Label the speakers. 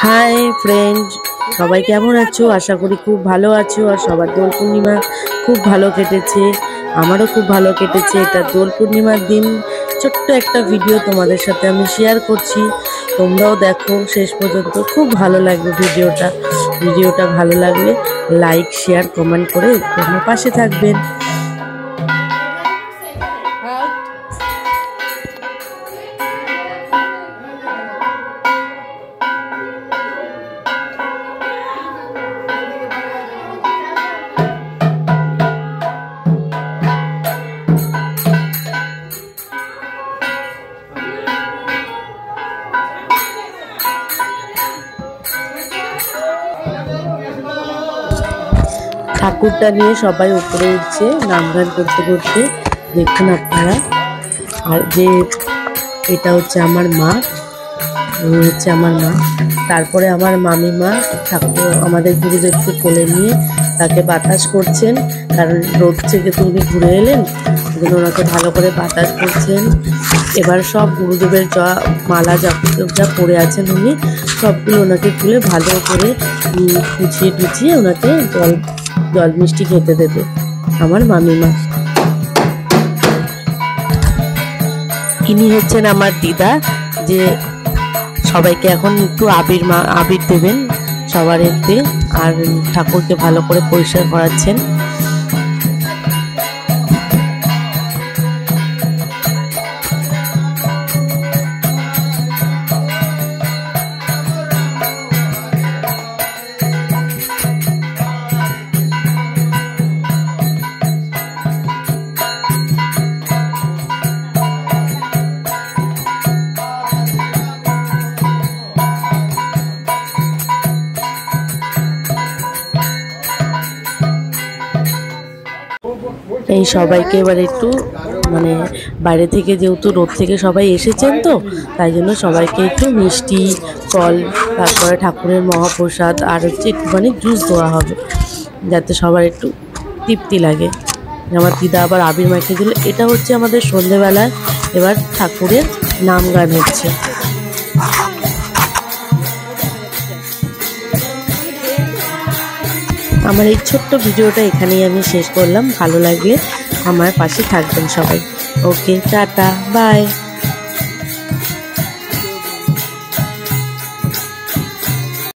Speaker 1: Hi friend, সবাই কেমন আছো? আশা করি খুব ভালো আছো। আর সবার দোল পূর্ণিমা খুব ভালো কেটেছে, আমারও খুব ভালো কেটেছে। এটা দোল পূর্ণিমার দিন ছোট্ট একটা ভিডিও তোমাদের সাথে আমি শেয়ার করছি, তোমরাও দেখো শেষ পর্যন্ত, খুব ভালো লাগবে ভিডিওটা ভালো লাগলে লাইক শেয়ার কমেন্ট করে তোমরা পাশে থাকবেন। ঠাকুরটা নিয়ে সবাই উপরে উঠছে নাম গান করতে করতে, দেখুন আপনারা। আর যে এটা হচ্ছে আমার মা, তারপরে আমার মামিমা ঠাকুর আমাদের গুরুদেবকে কোলে নিয়ে তাকে বাতাস করছেন, কারণ রোদ থেকে তো উনি ঘুরে এলেন, ওগুলো ওনাকে ভালো করে বাতাস করছেন। এবার সব গুরুদেবের যা মালা যা পরে আছেন উনি সবগুলো ওনাকে খুলে ভালো করে গুছিয়ে ওনাকে জল মিষ্টি খেতে দেবে আমার মামিমা। ইনি হচ্ছেন আমার দিদা, যে সবাইকে এখন একটু আবির দেবেন সবার এতে, আর ঠাকুরকে ভালো করে পরিষ্কার করাচ্ছেন। এই সবাইকে এবার একটু বাইরে থেকে, যেহেতু রোদ থেকে সবাই এসেছেন, তো তাই জন্য সবাইকে একটু মিষ্টি, ফল, তারপরে ঠাকুরের মহাপ্রসাদ আর হচ্ছে একটুখানি জুস দেওয়া হবে, যাতে সবার একটু তৃপ্তি লাগে। আমার দিদা আবার আবির মাখিয়ে দিল। এটা হচ্ছে আমাদের সন্ধেবেলায় এবার ঠাকুরের নাম গান হচ্ছে। আমার এই ছোট্ট ভিডিওটা এখানেই আমি শেষ করলাম। ভালো লাগলে আমার পাশে থাকবেন সবাই। ওকে, টাটা, বাই।